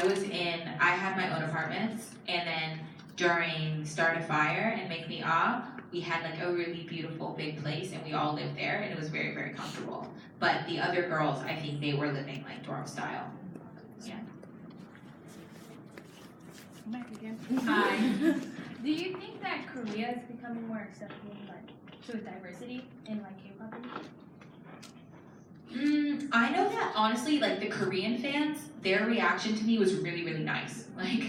had my own apartments, and then during Start a Fire and Make Me Up, we had like a really beautiful big place and we all lived there and it was very, very comfortable. But the other girls, I think they were living like dorm style. Yeah. Back again. Hi. Do you think that Korea is becoming more accepting like to diversity in like K-pop? I know that honestly, like the Korean fans, their reaction to me was really, really nice. Like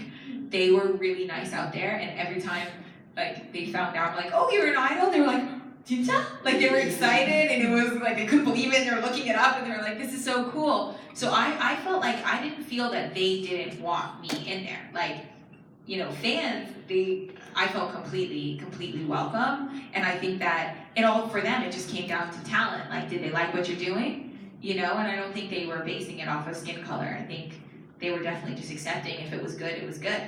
they were really nice out there, and every time like they found out, like, oh, you're an idol, they were like, 진짜? Like they were excited, and it was like they couldn't believe it. And they were looking it up, and they were like, this is so cool. So I felt like I didn't feel that they didn't want me in there. Like, you know, fans, I felt completely welcome, and I think that it all for them, it just came down to talent. Like, did they like what you're doing? You know, and I don't think they were basing it off of skin color. I think they were definitely just accepting if it was good, it was good.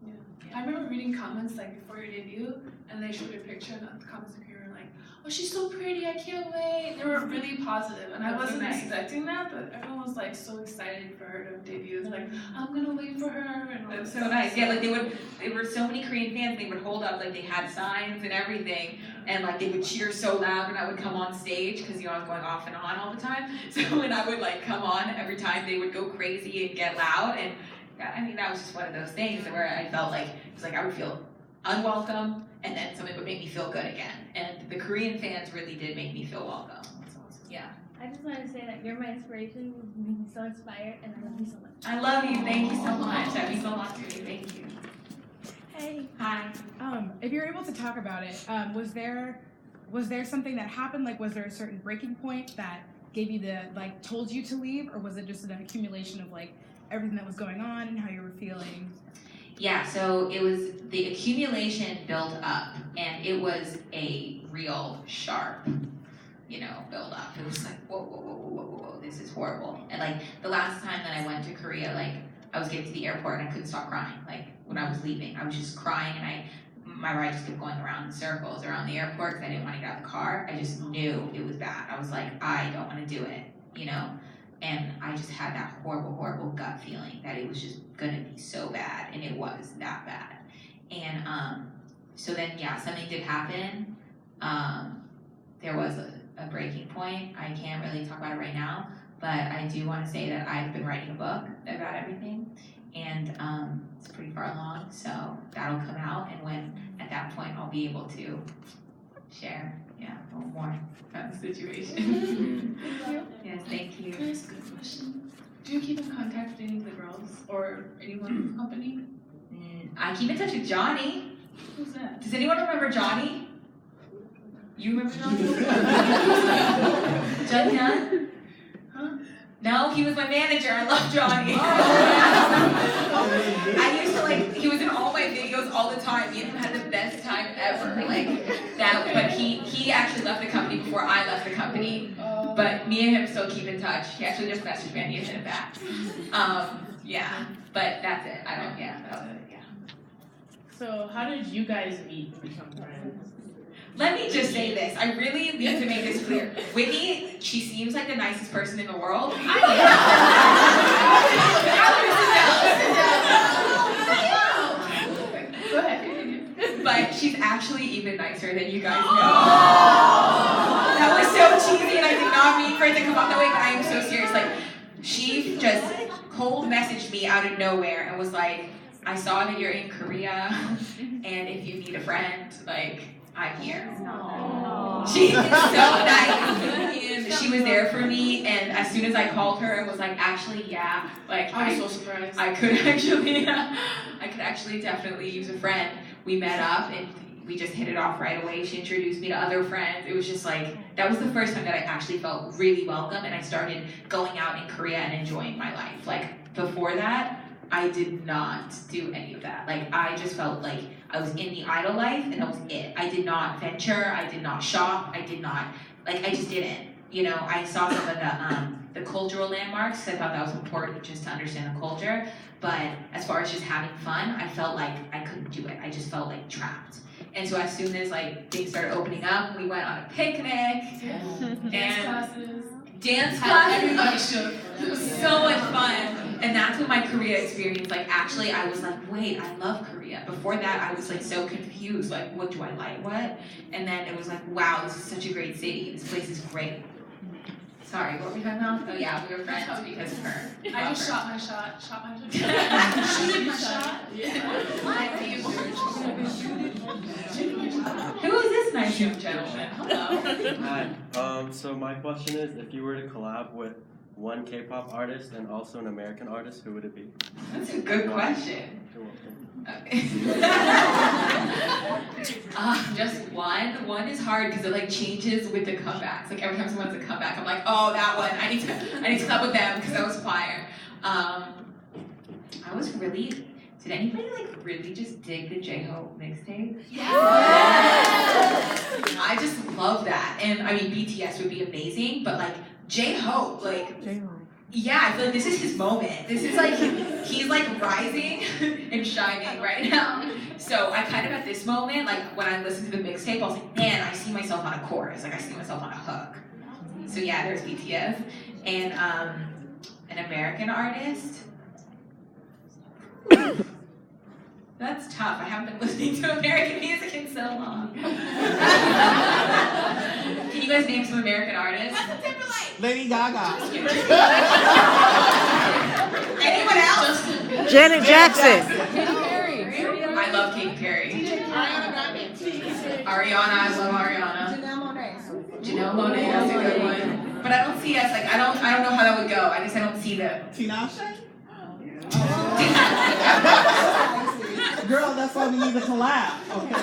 Yeah. I remember reading comments like before your debut, and they showed your picture, and the comments were like, "Oh, she's so pretty! I can't wait." They were really positive, and I wasn't expecting that, but everyone was like so excited for her to debut. It's like, I'm gonna wait for her, and all That's this so stuff. nice. Yeah, like there were so many Korean fans. They would hold up like they had signs and everything, and like they would cheer so loud when I would come on stage because you know I was going off and on all the time. So when I would like come on, every time they would go crazy and get loud, and I mean that was just one of those things where I felt like it was like I would feel unwelcome, and then something would make me feel good again. And the Korean fans really did make me feel welcome. That's awesome. Yeah. I just want to say that you're my inspiration. You make me so inspired, and I love you so much. I love you. Thank you so much. That means a lot to me. Thank you. Hey. Hi. If you're able to talk about it, was there something that happened? Like, was there a certain breaking point that gave you told you to leave, or was it just an accumulation of like everything that was going on and how you were feeling? Yeah, so it was the accumulation built up, and it was a real sharp, build up. It was like, whoa, this is horrible. And like the last time that I went to Korea, like I was getting to the airport and I couldn't stop crying. Like when I was leaving, I was just crying, and my ride just kept going around in circles around the airport because I didn't want to get out of the car. I just knew it was bad. I was like, I don't want to do it, And I just had that horrible gut feeling that it was just gonna be so bad, and it was that bad. And so then, yeah, something did happen. There was a breaking point. I can't really talk about it right now, but I do want to say that I've been writing a book about everything, and it's pretty far along, so that'll come out, and when at that point I'll be able to share, a little more about the situation. Yes, thank you. Here's a good question. Do you keep in contact with any of the girls or anyone in the company? I keep in touch with Johnny. Who's that? Does anyone remember Johnny? You remember Johnny? Johnny Dunn? Huh? No, he was my manager. I love Johnny. I used to he was in all my videos all the time. Me and him had the best time ever. But he actually left the company before I left the company. But me and him still keep in touch. He actually just messaged me and he sent it back. But that's it. That was it. So how did you guys meet and become friends? Let me just say this. I really need to make this clear. Whitney, she seems like the nicest person in the world. Go ahead. But she's actually even nicer than you guys know. That was so cheesy, and I did not mean for it to come out that way, but I am so serious. She just cold messaged me out of nowhere and was like, I saw that you're in Korea, and if you need a friend, like, I'm here. She is so nice, and she was there for me, and as soon as I called her and was like, actually, yeah, like, I was so surprised. I could actually definitely use a friend. We met up, and we just hit it off right away. She introduced me to other friends. It was just like, that was the first time that I actually felt really welcome, and I started going out in Korea and enjoying my life. Like, before that, I did not do any of that. Like, I just felt like I was in the idol life, and that was it. I did not venture, I did not shop, I just didn't. You know, I saw some of the cultural landmarks. I thought that was important just to understand the culture. But as far as just having fun, I felt like I couldn't do it. I just felt like trapped. And so as soon as like things started opening up, we went on a picnic and dance classes. Everybody should. It was so much fun. And that's when my Korea experience, like, actually, I was like, wait, I love Korea. Before that, I was like so confused, like, what do I like, what? And then it was like, wow, this is such a great city. This place is great. Sorry, what were we talking about? Oh yeah, we were friends because of her. I just shot my shot. Shooting my shot. Who is this nice young gentleman? Hello. Hi. So my question is, if you were to collab with one K-pop artist and also an American artist, who would it be? That's a good question. You're welcome. Just one. One is hard because it like changes with the comebacks. Like every time someone has a comeback, I'm like, oh, that one. I need to club with them because that was fire. Did anybody like really just dig the J-Hope mixtape? Yeah. I just love that. And I mean, BTS would be amazing, but like J-Hope, like, yeah, I feel like this is his moment. This is like, he's like rising and shining right now. So I kind of at this moment, like when I listened to the mixtape, I was like, man, I see myself on a chorus. Like I see myself on a hook. So yeah, there's BTS. And an American artist. That's tough. I haven't been listening to American music in so long. Can you guys name some American artists? Lady Gaga. Anyone else? Janet Jackson. I love Katy Perry. Ariana, I love Ariana. Janelle Monáe, that's a good one. But I don't see us, like, I don't know how that would go. I don't see the... Tinashe? Girl, that's why we need to collab. Okay.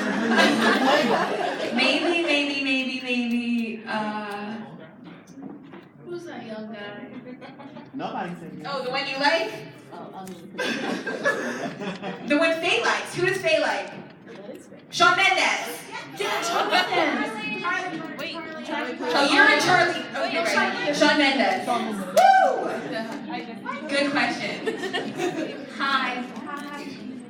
Maybe, Who's that young guy? Nobody said yes. oh, the one you like? The one Faye likes. Who does Faye like? Shawn Mendes. Yeah, Shawn Mendes. Wait, Oh, you're in Charlie. Oh, you're right. Shawn Mendes. Woo! Good question. Hi.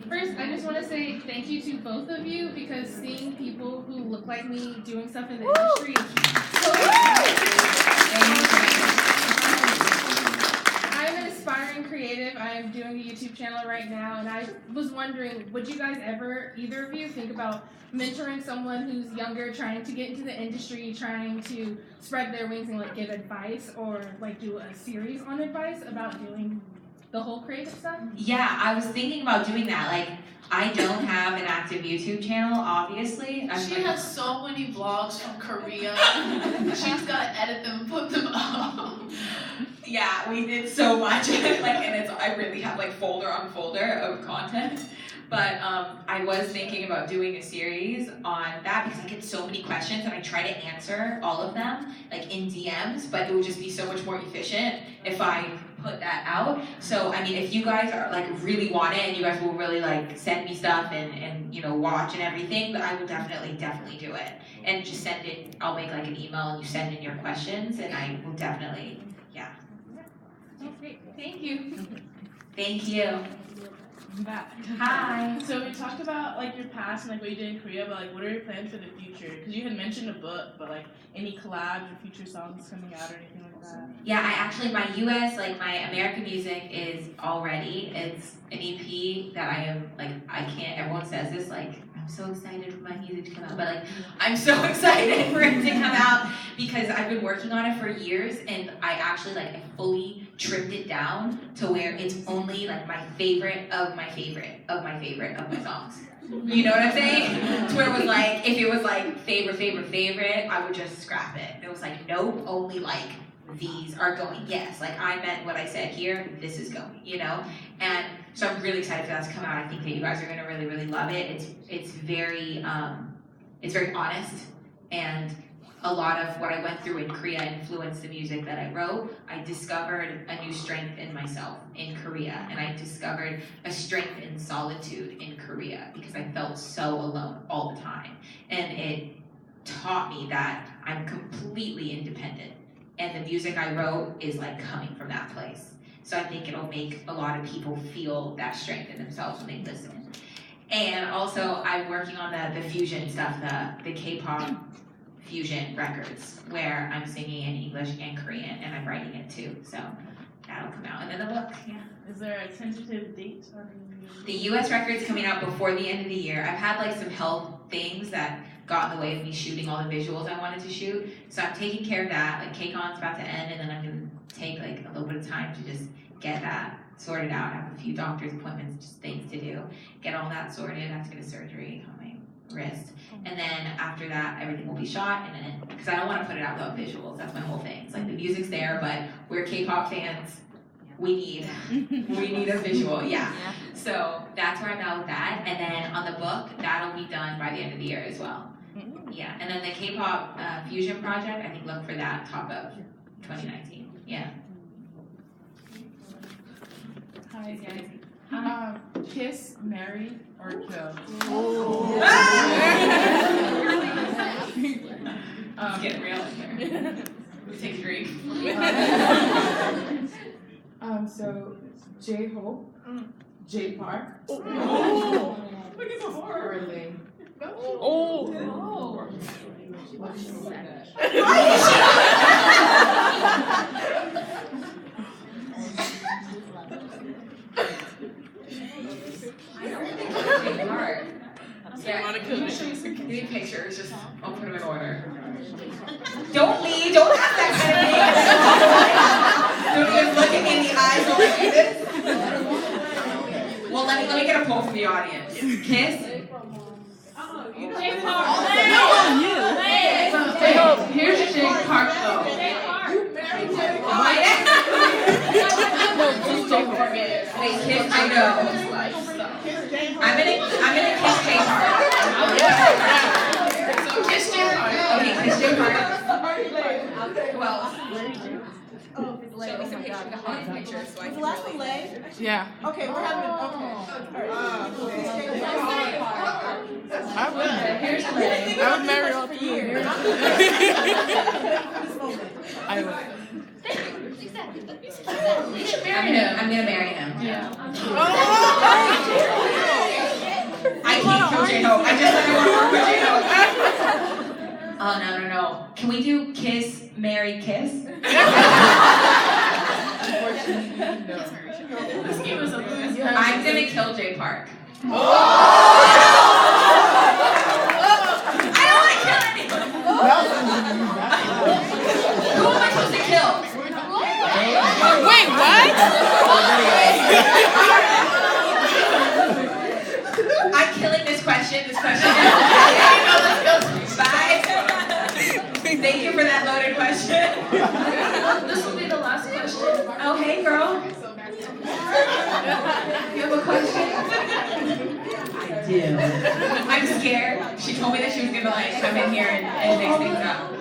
First, I just want to say thank you to both of you because seeing people who look like me doing stuff in the industry is so I'm an aspiring creative. I am doing a YouTube channel right now, and I was wondering, would you guys ever, either of you, think about mentoring someone who's younger, trying to get into the industry, trying to spread their wings and like give advice, or like do a series on advice about doing the whole creative stuff? Yeah, I was thinking about doing that. Like, I don't have an active YouTube channel, obviously. She has so many vlogs from Korea. She's got to edit them and put them up. Yeah, we did so much. And I really have like folder on folder of content. But I was thinking about doing a series on that because I get so many questions and I try to answer all of them like in DMs, but it would just be so much more efficient if I put that out. So I mean, if you guys are like really want it and you guys will really like send me stuff and you know watch and everything, but I will definitely do it. And just send it, I'll make like an email and you send in your questions and I will definitely, yeah. That's great. Thank you. Thank you. Hi. So we talked about like your past and like what you did in Korea, but like what are your plans for the future? Because you had mentioned a book, but like any collabs or future songs coming out or anything like that? Yeah, my US, like my American music is all ready. It's an EP that I am like, everyone says this like, I'm so excited for my music to come out. But like, I'm so excited for it to come out because I've been working on it for years, and I actually like I fully trimmed it down to where it's only like my favorite of my favorite of my favorite of my songs. You know what I'm saying? To where it was like, if it was like favorite, I would just scrap it. It was like, nope, only like these are going. Yes, like I meant what I said here, this is going, you know? And so I'm really excited for that to come out. I think that you guys are gonna really, really love it. It's very honest, and a lot of what I went through in Korea influenced the music that I wrote. I discovered a new strength in myself in Korea, and I discovered a strength in solitude in Korea because I felt so alone all the time. And it taught me that I'm completely independent, and the music I wrote is like coming from that place. So I think it'll make a lot of people feel that strength in themselves when they listen. And also, I'm working on the fusion stuff, the K-pop fusion records, where I'm singing in English and Korean, and I'm writing it too. So that'll come out. And then the book, yeah. Is there a tentative date? The US record's coming out before the end of the year. I've had like some health things that got in the way of me shooting all the visuals I wanted to shoot. So I'm taking care of that. Like KCON's about to end, and then I'm gonna take like a little bit of time to just get that sorted out. I have a few doctor's appointments, just things to do. Get all that sorted. I have to get a surgery on my wrist. And then after that, everything will be shot, and then, because I don't want to put it out without visuals. That's my whole thing. It's like the music's there, but we're K-pop fans. We need a visual, yeah. So that's where I'm at with that. And then on the book, that'll be done by the end of the year as well. Yeah, and then the K-pop fusion project, I think look for that top of 2019. Yeah. Hi guys. Kiss, marry, or kill? It's getting real in here. Take a drink. So J-Hope, J-Park, Look at the horror. or Lane. Need pictures, just I'll put them in order. Don't leave, don't have that kind of thing. Don't even look at me in the eyes while I do this. Well, let me get a poll from the audience. Kiss? Here's Jake Park though. Wait, Kiss, I know. I'm gonna kiss Jake Park. So kiss Jake Park. Okay, kiss Jake Park. Who else? Show me some pictures, the hot pictures, so I can really... Yeah. Okay, we're having I would. Here's I would marry all three. I would. You should marry him. I'm gonna marry him. Yeah. I can't kill J-Hope. I just said I want to work with J-Hope. Oh, no. Can we do kiss, marry, kiss? This game is a lose. I'm gonna kill Jay Park. I don't want to kill anyone. Who am I supposed to kill? Wait, what? I'm killing this question. Bye. Thank you for that loaded question. This will be the last question. Oh, hey, girl. You have a question? I do. I'm scared. She told me that she was gonna like come in here and mix things up.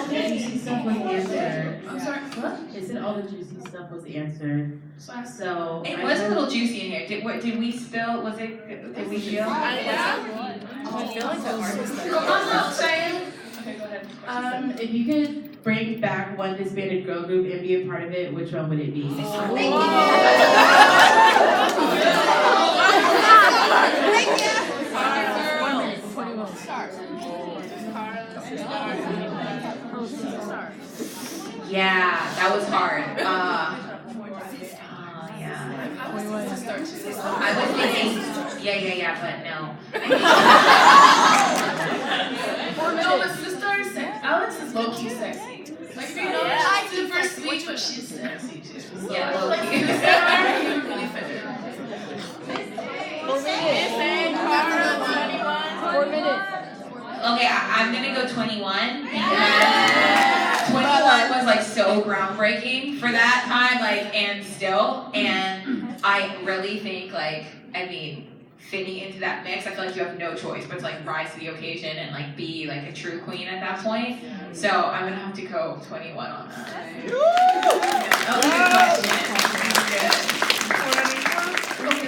Juicy stuff was answered. I'm sorry, what? It said all the juicy stuff was answered. So It was a little juicy in here. Did we spill? Did we feel? I feel like the artist. Come on up, Cheyenne. Okay, go ahead. If you could bring back one disbanded girl group and be a part of it, which one would it be? Thank you. Yeah, that was hard. Yeah. I was thinking, yeah, but no. No, but sister is sexy. Alex is low key sexy. Like if you know her, she's super sweet, but she's sexy too. So, Yeah, low like key. you really fit in. 4 minutes. Okay, I'm gonna go 21 because 21 was like so groundbreaking for that time, like, and still, and I really think like, I mean, fitting into that mix, I feel like you have no choice but to like rise to the occasion and like be like a true queen at that point. So I'm gonna have to go 21 on that. That was a good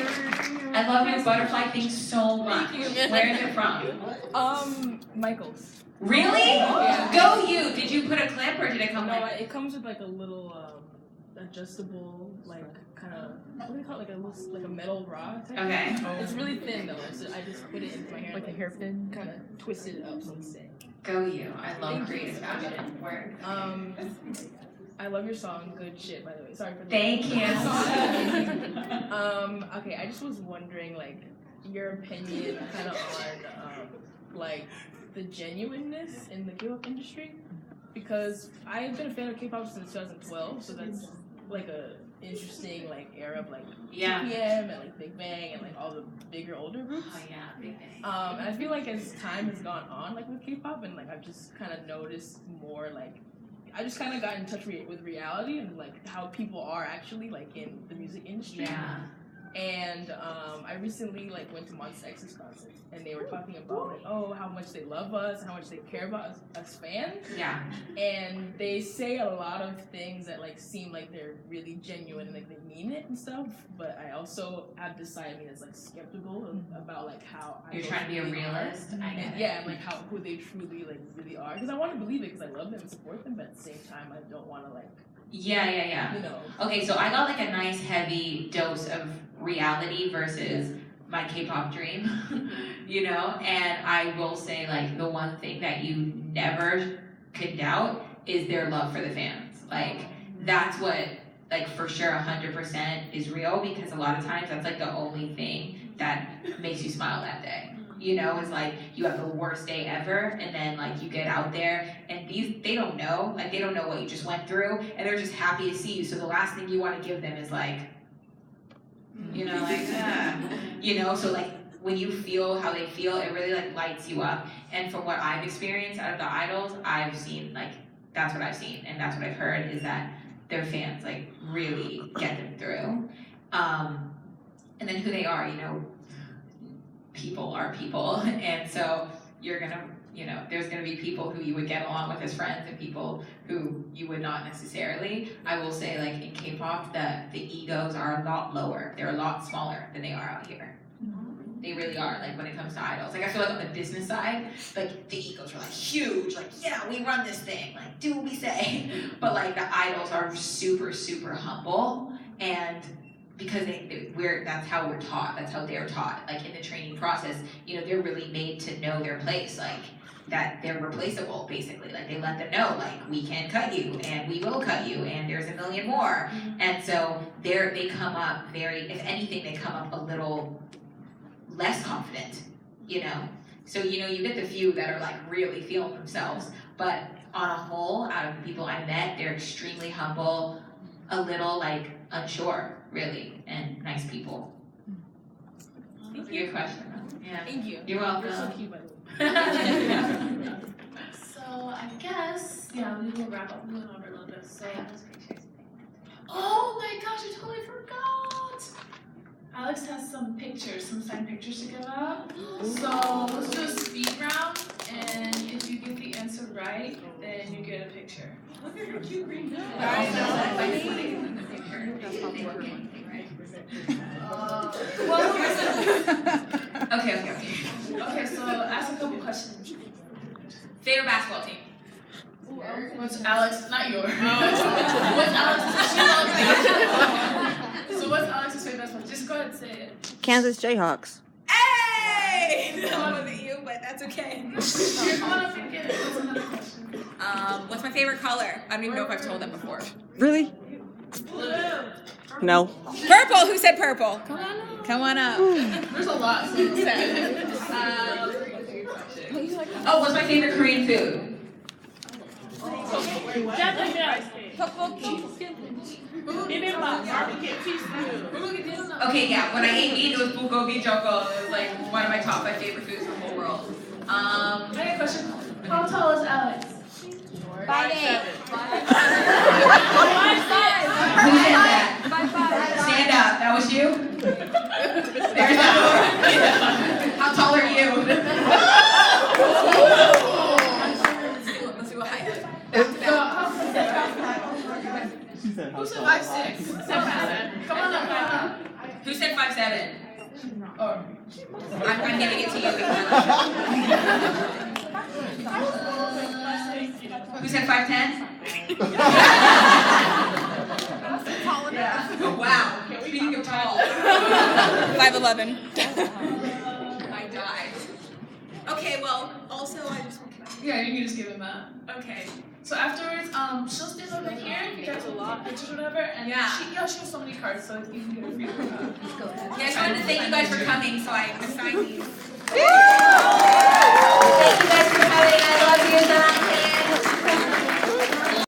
question. I love your butterfly thing so much. Where is it from? Michael's. Really? Yeah. Go you! Did you put a clip or did it come No, with? it comes with like a little adjustable, like kind of what do you call it? Like a metal rod type. Okay. Thing. It's really thin though, so I just put it into my hair. Like a hairpin. Kind of twisted it up so it's stay. Go you! I love creative fashion. Word. I love your song, Good Shit, by the way. Sorry for the Thank you. Okay, I just was wondering, like, your opinion kind of on, like, the genuineness in the K-pop industry. Because I've been a fan of K-pop since 2012, so that's, like, a interesting, like, era of, like, TPM and, like, Big Bang and, like, all the bigger, older groups. Oh, yeah, Big Bang. And I feel like as time has gone on, like, with K-pop, and, like, I've just kind of noticed more, like, I just kind of got in touch with reality and like how people are actually like in the music industry. Yeah. And I recently like went to Monsta X's concert and they were talking about like, oh, how much they love us and how much they care about us fans. Yeah. And they say a lot of things that like seem like they're really genuine and like they mean it and stuff. But I also have this side of me that's like skeptical about like how You're trying to be a realist. I get it. Yeah, and like who they truly like really are. Because I want to believe it because I love them and support them, but at the same time I don't want to like. Yeah. You know. Okay, so I got like a nice heavy dose of reality versus my K-pop dream, you know? And I will say like the one thing that you never could doubt is their love for the fans. Like that's what like for sure 100% is real because a lot of times that's like the only thing that makes you smile that day. You know, it's like you have the worst day ever and then like you get out there and they don't know what you just went through and they're just happy to see you. So the last thing you want to give them is like, you know, like, you know, so like when you feel how they feel, it really like lights you up. And from what I've experienced out of the idols, I've seen like, that's what I've seen and that's what I've heard is that their fans like really get them through. And then who they are, you know, people are people, and so you're gonna, you know, there's gonna be people who you would get along with as friends and people who you would not necessarily. I will say, like in K-pop, the egos are a lot lower. They're a lot smaller than they are out here. They really are. Like when it comes to idols, like I feel like on the business side, like the egos are like huge. Like yeah, we run this thing. Like do what we say. But like the idols are super humble and. Because that's how we're taught, that's how they're taught. Like in the training process, you know, they're really made to know their place, like that they're replaceable, basically. Like they let them know, like we can cut you and we will cut you and there's a million more. And so they come up if anything, they come up a little less confident, you know? So, you know, you get the few that are like really feeling themselves, but on a whole, out of the people I met, they're extremely humble, a little like unsure, really, and nice people. Thank you. Good question. Yeah. Thank you. You're welcome. You're so cute, by the way. So I guess we will wrap up. We went over a little bit. So oh my gosh, I totally forgot. Alex has some signed pictures to give out. So let's do a speed round, and if you get the answer right, then you get a picture. Look at her cute green nose. Okay, so ask a couple questions. Favorite basketball team? What's Alex? Not yours. What's Alex's? So what's Alex's favorite basketball? Just go ahead and say it. Kansas Jayhawks. Hey! That one wasn't you, but that's okay. Come on up and get it. What's another question? What's my favorite color? I don't even know if I've told that before. Really? Blue. No. Purple. Who said purple? Come on up. There's a lot. So Oh, what's my favorite Korean food? Okay, yeah, when I ate meat, it was bulgogi jokol. It was like one of my top 5 favorite foods in the whole world. I got a question. How tall is Alex? 5'8". 5'5". Who said that? 5'5". Stand up. That was you? There's that. How tall are you? Let's do a height. Who said 5'6"? Come on up. Who said 5'7"? Oh. I'm giving it to you because I Who said 5'10"? Tall enough. Oh, wow. Speaking of tall. 5'11". I died. Okay, well, also I just. Yeah, you can just give him that. Okay. So afterwards, she'll stand over here if you guys will take pictures or whatever, and she has so many cards, so you can get a free card. Yeah, I just wanted to thank you guys for coming, so I